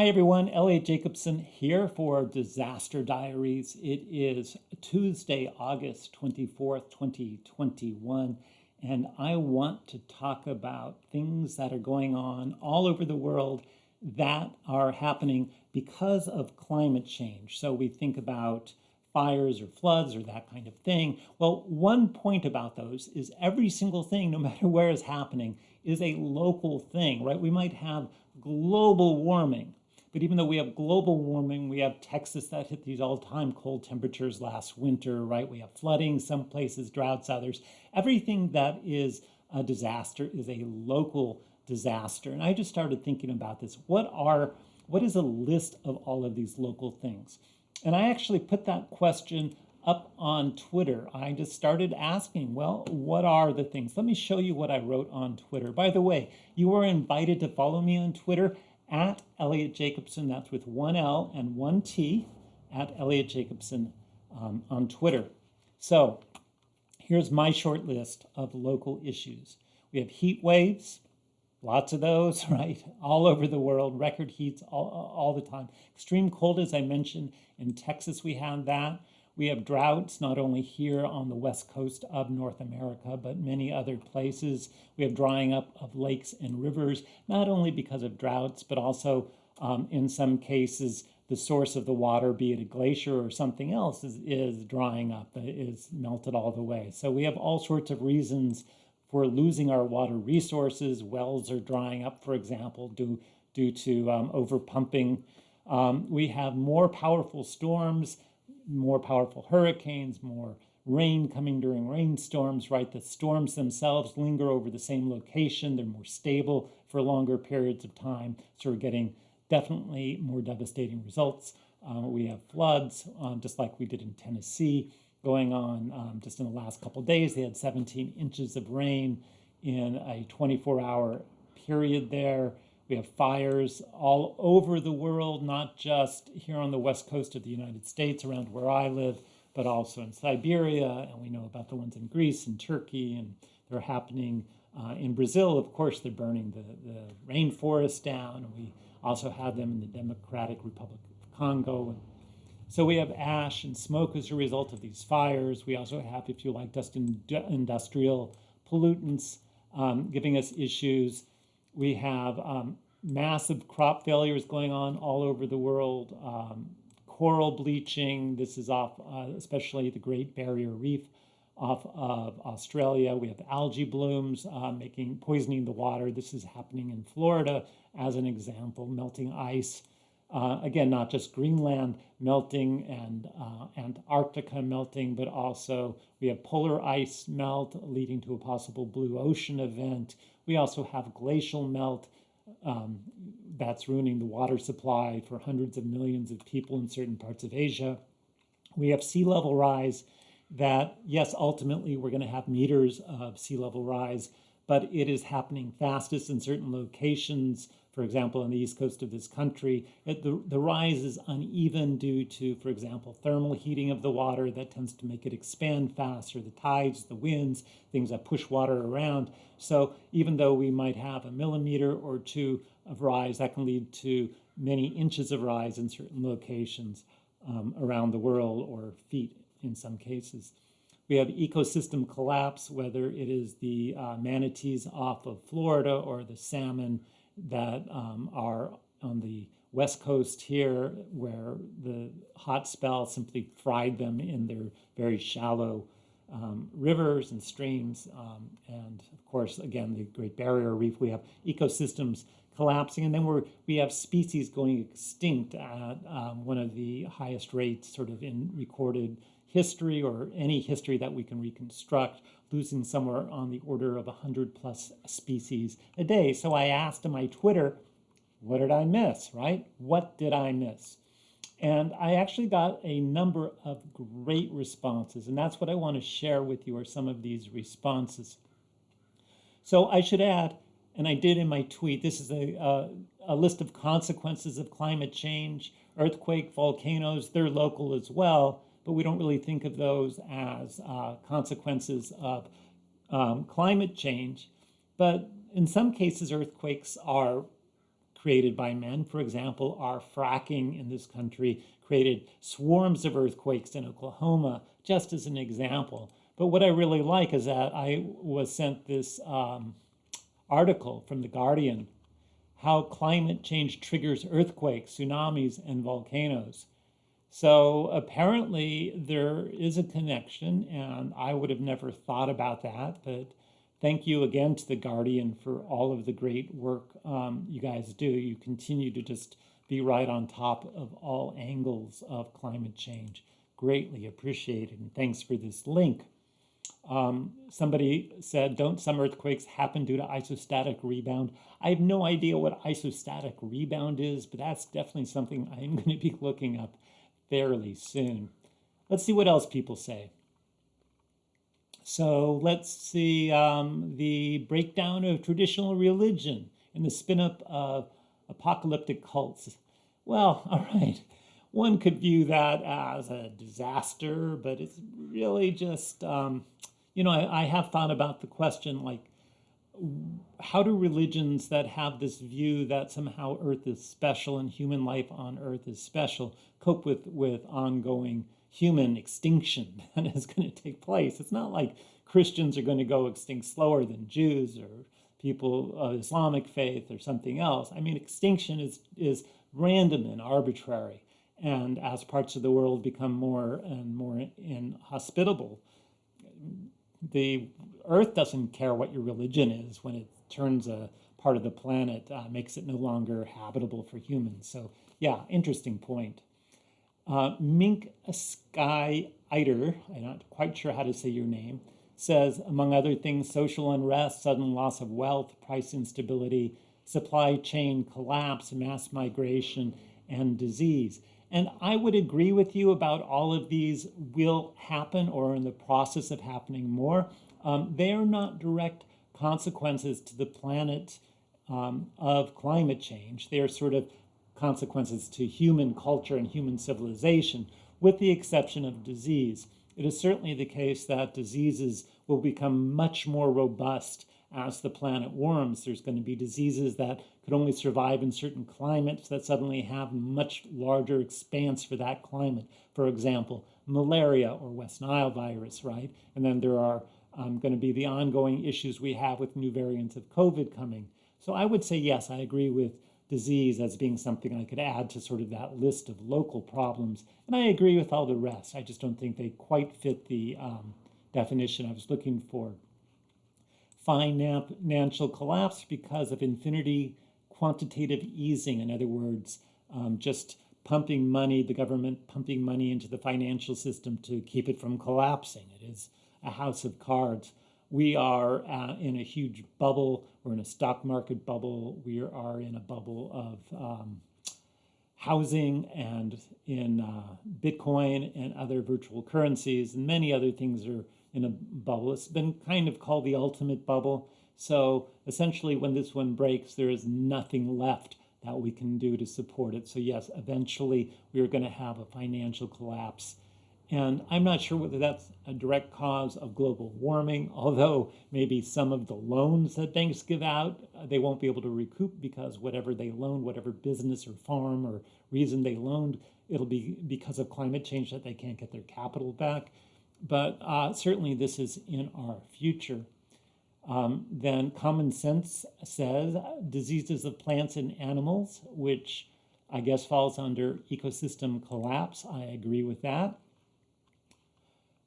Hi everyone, Elliot Jacobson here for Disaster Diaries. It is Tuesday, August 24th, 2021, and I want to talk about things that are going on all over the world that are happening because of climate change. So we think about fires or floods or that kind of thing. Well, one point about those is every single thing, no matter where it's happening, is a local thing, right? We might have global warming, but even though we have global warming, we have Texas that hit these all-time cold temperatures last winter, right? We have flooding, some places, droughts, others. Everything that is a disaster is a local disaster. And I just started thinking about this. What is a list of all of these local things? And I actually put that question up on Twitter. I just started asking, well, what are the things? Let me show you what I wrote on Twitter. By the way, you are invited to follow me on Twitter at Elliot Jacobson. That's with one L and one T, at Elliot Jacobson on Twitter. So here's my short list of local issues. We have heat waves, lots of those, right? All over the world, record heats all the time. Extreme cold, as I mentioned, in Texas we have that. We have droughts, not only here on the west coast of North America, but many other places. We have drying up of lakes and rivers, not only because of droughts, but also in some cases, the source of the water, be it a glacier or something else, is drying up, is melted all the way. So we have all sorts of reasons for losing our water resources. Wells are drying up, for example, due to overpumping. We have more powerful storms, more powerful hurricanes, more rain coming during rainstorms, right? The storms themselves linger over the same location. They're more stable for longer periods of time. So we're getting definitely more devastating results. We have floods, just like we did in Tennessee, going on just in the last couple of days. They had 17 inches of rain in a 24-hour period there. We have fires all over the world, not just here on the west coast of the United States around where I live, but also in Siberia, and we know about the ones in Greece and Turkey, and they're happening in Brazil. Of course, they're burning the rainforest down, and we also have them in the Democratic Republic of Congo. So we have ash and smoke as a result of these fires. We also have, if you like, industrial pollutants giving us issues. We have massive crop failures going on all over the world, coral bleaching. This is off, especially the Great Barrier Reef off of Australia. We have algae blooms poisoning the water. This is happening in Florida as an example, melting ice. Again, not just Greenland melting and Antarctica melting, but also we have polar ice melt leading to a possible blue ocean event. We also have glacial melt that's ruining the water supply for hundreds of millions of people in certain parts of Asia. We have sea level rise that, yes, ultimately we're going to have meters of sea level rise, but it is happening fastest in certain locations. For example, on the east coast of this country, the rise is uneven due to, for example, thermal heating of the water that tends to make it expand faster, the tides, the winds, things that push water around. So even though we might have a millimeter or two of rise, that can lead to many inches of rise in certain locations around the world, or feet in some cases. We have ecosystem collapse, whether it is the manatees off of Florida or the salmon that are on the west coast here, where the hot spell simply fried them in their very shallow rivers and streams. And of course, again, the Great Barrier Reef, we have ecosystems collapsing, and then we have species going extinct at one of the highest rates sort of in recorded history, or any history that we can reconstruct, losing somewhere on the order of 100 plus species a day. So I asked on my Twitter, what did I miss, right? What did I miss? And I actually got a number of great responses, and that's what I want to share with you, are some of these responses. So I should add, and I did in my tweet, this is a list of consequences of climate change. Earthquake, volcanoes, they're local as well, but we don't really think of those as consequences of climate change. But in some cases, earthquakes are created by men. For example, our fracking in this country created swarms of earthquakes in Oklahoma, just as an example. But what I really like is that I was sent this article from The Guardian, how climate change triggers earthquakes, tsunamis, and volcanoes. So apparently there is a connection, and I would have never thought about that. But thank you again to The Guardian for all of the great work you guys do. You continue to just be right on top of all angles of climate change. Greatly appreciated, and thanks for this link. Somebody said, don't some earthquakes happen due to isostatic rebound? I have no idea what isostatic rebound is, but that's definitely something I'm going to be looking up fairly soon. Let's see what else people say. So let's see the breakdown of traditional religion and the spin-up of apocalyptic cults. Well, all right. One could view that as a disaster, but it's really just, I have thought about the question, like, how do religions that have this view that somehow Earth is special and human life on Earth is special cope with ongoing human extinction that is going to take place? It's not like Christians are going to go extinct slower than Jews or people of Islamic faith or something else. I mean, extinction is random and arbitrary. And as parts of the world become more and more inhospitable, the Earth doesn't care what your religion is when it turns a part of the planet, makes it no longer habitable for humans. So yeah, interesting point. Mink Sky Eiter, I'm not quite sure how to say your name, says, among other things, social unrest, sudden loss of wealth, price instability, supply chain collapse, mass migration, and disease. And I would agree with you about all of these will happen or are in the process of happening more. They are not direct consequences to the planet of climate change. They are sort of consequences to human culture and human civilization, with the exception of disease. It is certainly the case that diseases will become much more robust as the planet warms. There's going to be diseases that could only survive in certain climates that suddenly have much larger expanse for that climate. For example, malaria or West Nile virus, right? And then there are going to be the ongoing issues we have with new variants of COVID coming. So I would say, yes, I agree with disease as being something I could add to sort of that list of local problems. And I agree with all the rest. I just don't think they quite fit the definition I was looking for. Financial collapse because of infinity quantitative easing. In other words, just pumping money, the government pumping money into the financial system to keep it from collapsing. It is a house of cards. We are in a huge bubble. We're in a stock market bubble. We are in a bubble of housing and in Bitcoin and other virtual currencies, and many other things are in a bubble. It's been kind of called the ultimate bubble. So essentially when this one breaks, there is nothing left that we can do to support it. So yes, eventually we are going to have a financial collapse. And I'm not sure whether that's a direct cause of global warming, although maybe some of the loans that banks give out, they won't be able to recoup because whatever they loaned, whatever business or farm or reason they loaned, it'll be because of climate change that they can't get their capital back. But certainly this is in our future. Then common sense says diseases of plants and animals, which I guess falls under ecosystem collapse. I agree with that.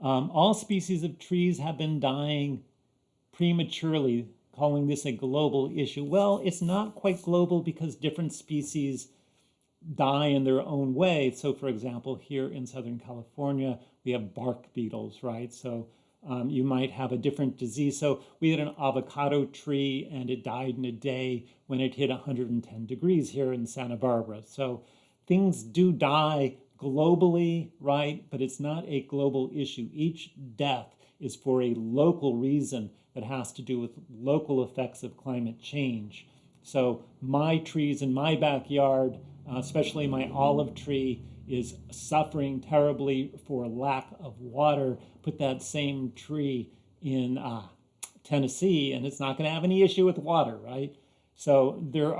All species of trees have been dying prematurely, calling this a global issue. Well, it's not quite global because different species die in their own way. So for example, here in Southern California, we have bark beetles, right? So you might have a different disease. So we had an avocado tree and it died in a day when it hit 110 degrees here in Santa Barbara. So things do die globally, right? But it's not a global issue. Each death is for a local reason that has to do with local effects of climate change. So my trees in my backyard, especially my olive tree, is suffering terribly for lack of water. Put that same tree in Tennessee and it's not going to have any issue with water, right? So there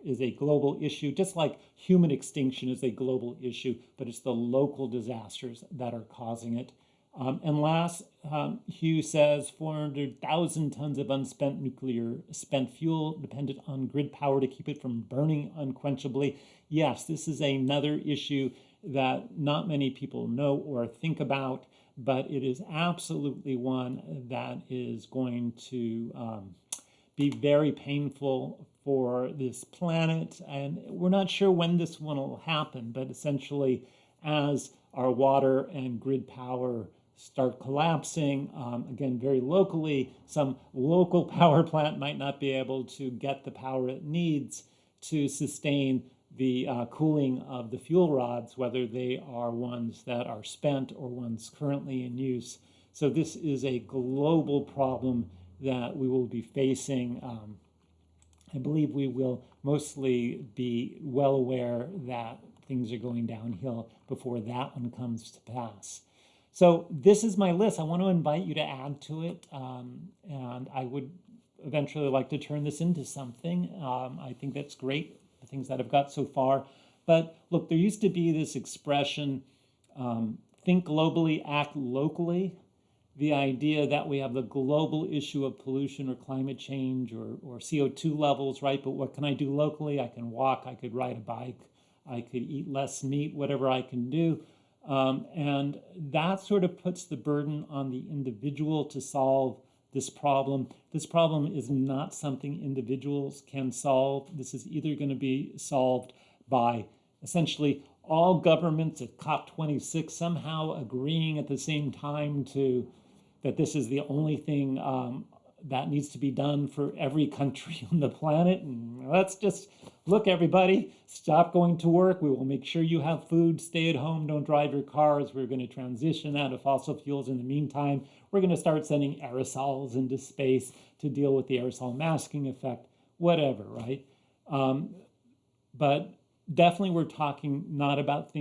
is a global issue, just like human extinction is a global issue, but it's the local disasters that are causing it. And last, Hugh says 400,000 tons of unspent nuclear spent fuel dependent on grid power to keep it from burning unquenchably. Yes, this is another issue that not many people know or think about, but it is absolutely one that is going to be very painful for this planet. And we're not sure when this one will happen, but essentially, as our water and grid power start collapsing, again, very locally, some local power plant might not be able to get the power it needs to sustain the cooling of the fuel rods, whether they are ones that are spent or ones currently in use. So this is a global problem that we will be facing. I believe we will mostly be well aware that things are going downhill before that one comes to pass. So this is my list. I want to invite you to add to it, and I would eventually like to turn this into something. I think that's great, the things that I've got so far. But look, there used to be this expression, think globally, act locally. The idea that we have the global issue of pollution or climate change or CO2 levels, right? But what can I do locally? I can walk, I could ride a bike, I could eat less meat, whatever I can do. And that sort of puts the burden on the individual to solve this problem. This problem is not something individuals can solve. This is either going to be solved by essentially all governments at COP26 somehow agreeing at the same time to that this is the only thing that needs to be done for every country on the planet. And let's just look, everybody, stop going to work. We will make sure you have food, stay at home, don't drive your cars. We're going to transition out of fossil fuels. In the meantime, we're going to start sending aerosols into space to deal with the aerosol masking effect, whatever, right? But definitely we're talking not about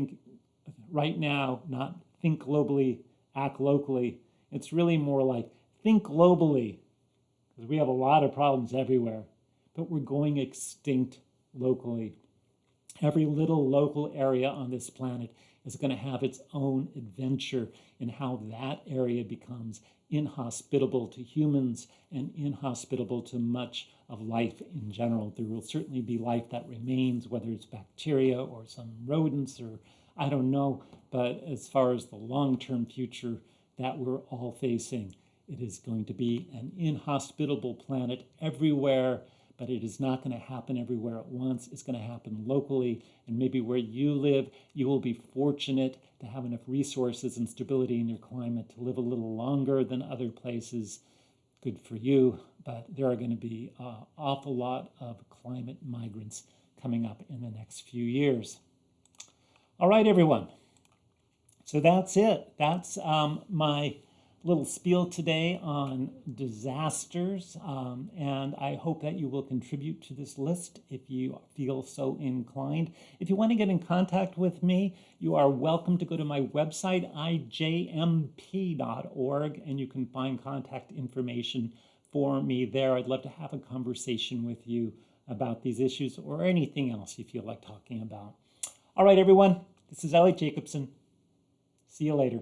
right now, not think globally, act locally. It's really more like think globally, because we have a lot of problems everywhere, but we're going extinct locally. Every little local area on this planet is going to have its own adventure in how that area becomes inhospitable to humans and inhospitable to much of life in general. There will certainly be life that remains, whether it's bacteria or some rodents or I don't know, but as far as the long-term future that we're all facing, it is going to be an inhospitable planet everywhere, but it is not going to happen everywhere at once. It's going to happen locally, and maybe where you live, you will be fortunate to have enough resources and stability in your climate to live a little longer than other places. Good for you, but there are going to be an awful lot of climate migrants coming up in the next few years. All right, everyone. So that's it. That's my little spiel today on disasters, and I hope that you will contribute to this list if you feel so inclined. If you want to get in contact with me, you are welcome to go to my website, ijmp.org, and you can find contact information for me there. I'd love to have a conversation with you about these issues or anything else you feel like talking about. All right, everyone, this is Elliot Jacobson. See you later.